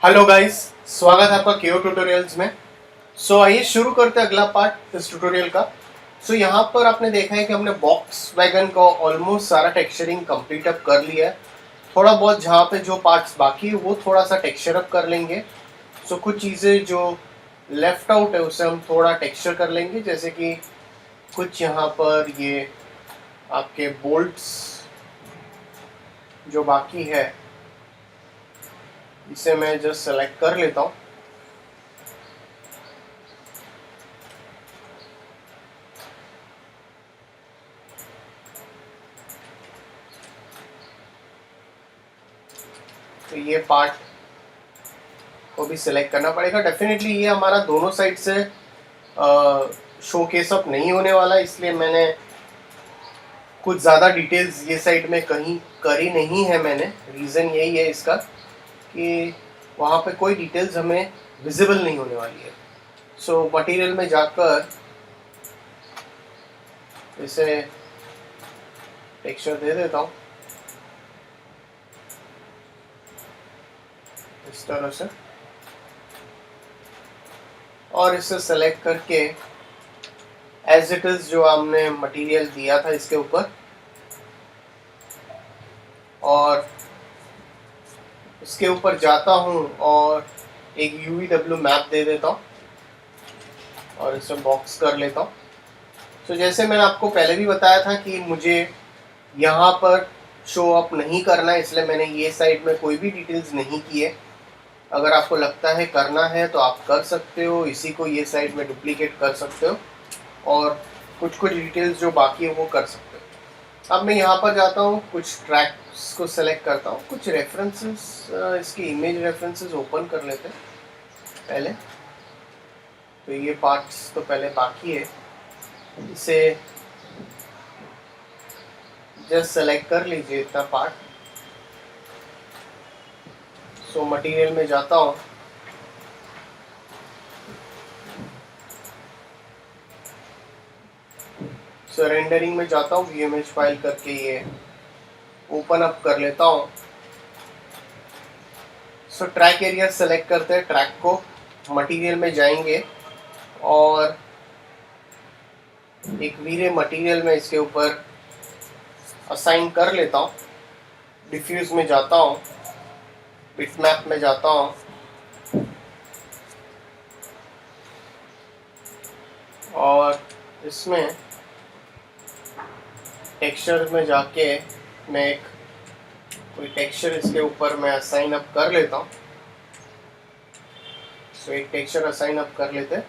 Hello guys, स्वागत है आपका केओ ट्यूटोरियल्स में। आइए शुरू करते हैं अगला पार्ट इस ट्यूटोरियल का। यहाँ पर आपने देखा है कि हमने बॉक्स वैगन का ऑलमोस्ट सारा टेक्सचरिंग कंप्लीट अप कर लिया है। थोड़ा बहुत जहाँ पे जो पार्ट्स बाकी है वो थोड़ा सा टेक्सचर अप कर लेंगे। कुछ चीज़ें जो लेफ्ट आउट है उसे हम थोड़ा टेक्सचर कर लेंगे, जैसे कि कुछ यहाँ पर ये आपके बोल्ट्स जो बाकी है इसे मैं जस्ट सेलेक्ट कर लेता हूँ। तो ये पार्ट को भी सिलेक्ट करना पड़ेगा। डेफिनेटली ये हमारा दोनों साइड से शोकेस अप नहीं होने वाला, इसलिए मैंने कुछ ज़्यादा डिटेल्स ये साइड में कहीं करी नहीं है। मैंने रीज़न यही है इसका कि वहाँ पे कोई डिटेल्स हमें विजिबल नहीं होने वाली है। मटेरियल में जाकर इसे टेक्सचर दे देता हूँ इस तरह से, और इसे सेलेक्ट करके एज इट इज जो हमने मटेरियल दिया था इसके ऊपर, और इसके ऊपर जाता हूँ और एक UVW मैप दे देता हूँ और इसे बॉक्स कर लेता हूँ। जैसे मैंने आपको पहले भी बताया था कि मुझे यहाँ पर शो अप नहीं करना है, इसलिए मैंने ये साइड में कोई भी डिटेल्स नहीं की है। अगर आपको लगता है करना है तो आप कर सकते हो, इसी को ये साइड में डुप्लीकेट कर सकते हो और कुछ कुछ डिटेल्स जो बाकी है वो कर सकते हो। अब मैं यहाँ पर जाता हूँ, कुछ ट्रैक्स को सेलेक्ट करता हूँ, कुछ रेफरेंसेस, इसकी इमेज रेफरेंसेस ओपन कर लेते हैं पहले। तो ये पार्ट्स तो पहले बाकी है, इसे जस्ट सेलेक्ट कर लीजिए इतना पार्ट। मटेरियल में जाता हूँ, रेंडरिंग में जाता हूँ, VMH फाइल करके ये ओपन अप कर लेता हूँ। ट्रैक एरिया सेलेक्ट करते हैं, ट्रैक को मटेरियल में जाएंगे और एक वीरे मटेरियल में इसके ऊपर असाइन कर लेता हूँ। डिफ्यूज में जाता हूँ, बिटमैप में जाता हूँ और इसमें टेक्सचर में जाके मैं एक कोई टेक्सचर इसके ऊपर मैं असाइन अप कर लेता हूँ। एक टेक्सचर असाइन अप कर लेते हैं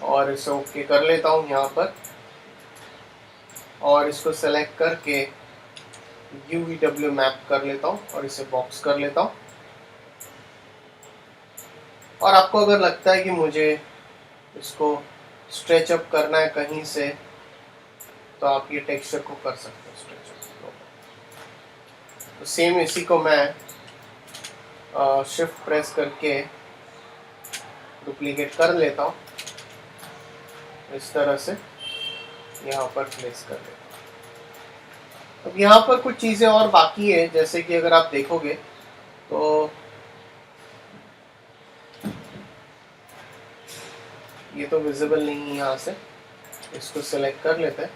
और इसे ओके कर लेता हूँ यहाँ पर, और इसको सेलेक्ट करके UVW मैप कर लेता हूँ और इसे बॉक्स कर लेता हूँ। और आपको अगर लगता है कि मुझे इसको स्ट्रेच अप करना है कहीं से, तो आप ये टेक्सचर को कर सकते हैं स्ट्रेच अप। तो सेम इसी को मैं शिफ्ट प्रेस करके डुप्लीकेट कर लेता हूँ, इस तरह से यहाँ पर प्लेस कर लेता हूँ। अब यहाँ पर कुछ चीज़ें और बाकी है, जैसे कि अगर आप देखोगे तो ये तो विजिबल नहीं है यहाँ से, इसको सेलेक्ट कर लेते हैं।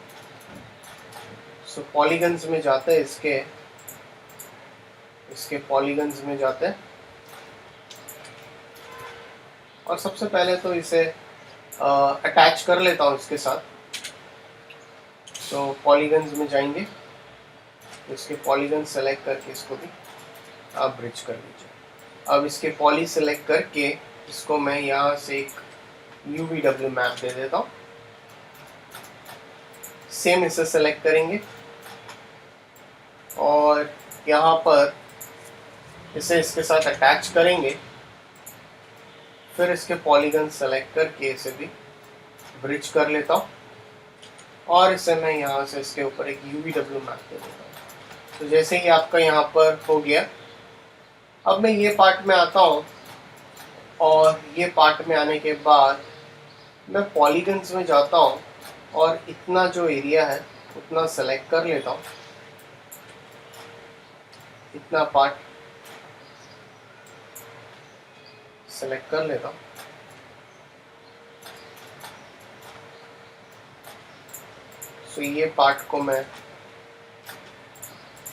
पॉलीगन्स में जाते हैं, इसके पॉलीगन्स में जाते हैं और सबसे पहले तो इसे अटैच कर लेता हूँ इसके साथ। पॉलीगन्स में जाएंगे, इसके पॉलीगन सेलेक्ट करके इसको भी आप ब्रिज कर लीजिए। अब इसके पॉली सेलेक्ट करके इसको मैं यहाँ से एक UVW मैप दे देता हूँ। सेम इसे सेलेक्ट करेंगे और यहाँ पर इसे इसके साथ अटैच करेंगे, फिर इसके पॉलीगन सेलेक्ट करके इसे भी ब्रिज कर लेता हूँ और इसे मैं यहाँ से इसके ऊपर एक UVW मैप दे देता हूँ। तो जैसे ही आपका यहाँ पर हो गया, अब मैं ये पार्ट में आता हूँ और ये पार्ट में आने के बाद मैं पॉलीगन्स में जाता हूँ और इतना जो एरिया है उतना सेलेक्ट कर लेता हूँ, इतना पार्ट सेलेक्ट कर लेता हूँ। सो ये पार्ट को मैं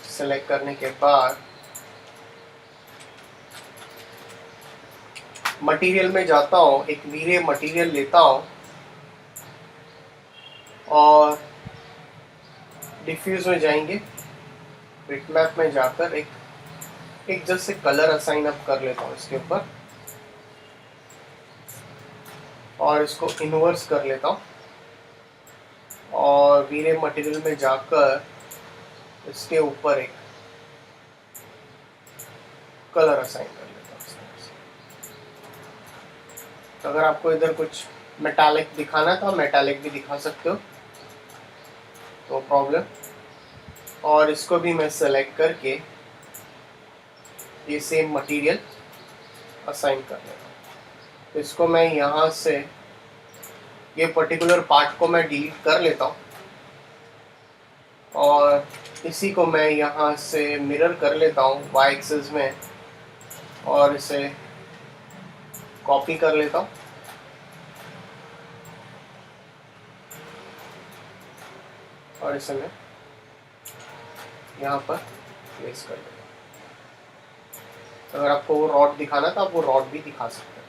सेलेक्ट करने के बाद मटेरियल में जाता हूँ, एक वीरे मटेरियल लेता हूँ और डिफ्यूज में जाएंगे, बिटमैप में जाकर एक just say colour assign up कर लेता हूँ इसके ऊपर और इसको इन्वर्स कर लेता हूँ और वीरे मटेरियल में जाकर इसके ऊपर एक कलर असाइन कर लेता हूँ। तो अगर आपको इधर कुछ मेटालिक दिखाना है तो आप मेटालिक भी दिखा सकते हो, तो प्रॉब्लम। और इसको भी मैं सेलेक्ट करके ये सेम मटेरियल असाइन कर लेता हूँ। तो इसको मैं यहाँ से ये पर्टिकुलर पार्ट को मैं डिलीट कर लेता हूँ और इसी को मैं यहाँ से मिरर कर लेता हूँ y एक्सिस में और इसे कॉपी कर लेता हूँ और इसे मैं यहाँ पर प्लेस कर लेता हूँ। अगर आपको वो रॉड दिखाना था आप वो रॉड भी दिखा सकते हैं।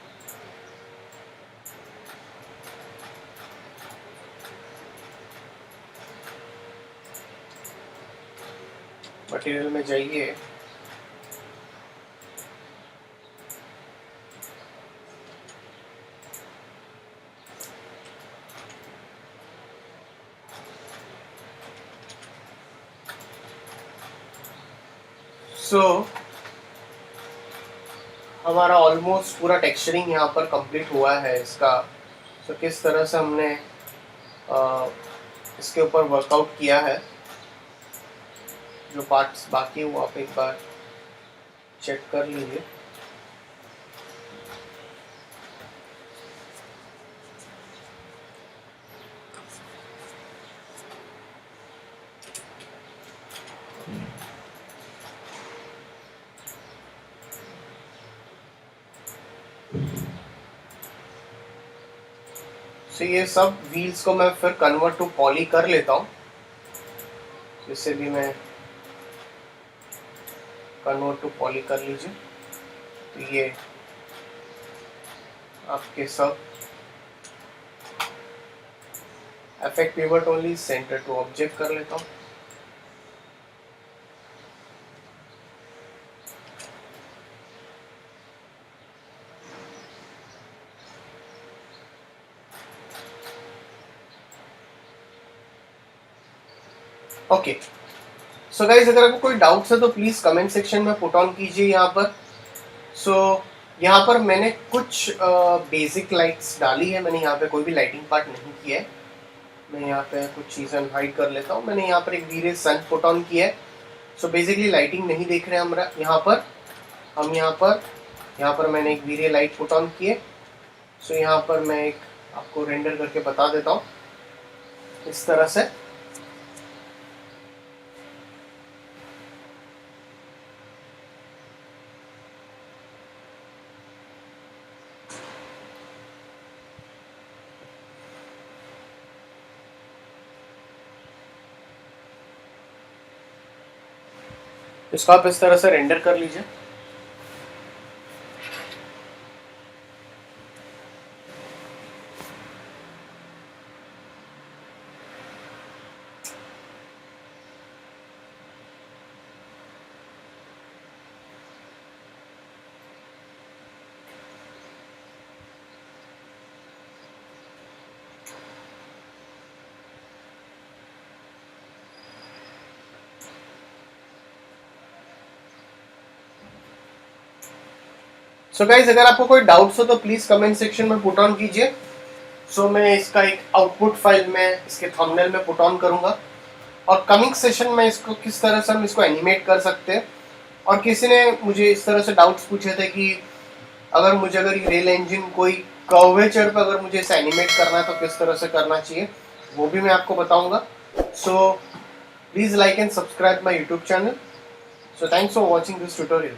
मटेरियल में जाइए, हमारा ऑलमोस्ट पूरा टेक्सचरिंग यहाँ पर कंप्लीट हुआ है इसका। किस तरह से हमने इसके ऊपर वर्कआउट किया है, जो पार्ट्स बाकी है वो आप एक बार चेक कर लीजिए। ये सब व्हील्स को मैं फिर कन्वर्ट टू पॉली कर लेता हूँ। इसे भी मैं कन्वर्ट टू पॉली कर लीजिए। तो ये आपके सब effect pivot only centre to object कर लेता हूँ। ओके, सो गाइज अगर आपको कोई डाउट्स है तो प्लीज़ कमेंट सेक्शन में पुट ऑन कीजिए यहाँ पर। यहाँ पर मैंने कुछ बेसिक लाइट्स डाली है, मैंने यहाँ पे कोई भी लाइटिंग पार्ट नहीं किया है। मैं यहाँ पे कुछ चीज़ें हाइड कर लेता हूँ। मैंने यहाँ पर एक वीरे सन पुट ऑन किया है। बेसिकली लाइटिंग नहीं देख रहे हैं हमारा यहाँ पर। हम यहाँ पर मैंने एक वीरे लाइट पुट ऑन की है। यहाँ पर मैं एक आपको रेंडर करके बता देता हूँ इस तरह से। इसको आप इस तरह से रेंडर कर लीजिए। गाइज अगर आपको कोई डाउट्स हो तो प्लीज कमेंट सेक्शन में पुट ऑन कीजिए। मैं इसका एक आउटपुट फाइल में इसके थंबनेल में पुट ऑन करूंगा और कमिंग सेशन में इसको किस तरह से हम इसको एनिमेट कर सकते हैं। और किसी ने मुझे इस तरह से डाउट्स पूछे थे कि अगर ये रेल इंजन कोई कर्वेचर पर अगर मुझे इसे एनिमेट करना है तो किस तरह से करना चाहिए, वो भी मैं आपको बताऊंगा। So please like and subscribe my YouTube channel. So thanks for watching this tutorial.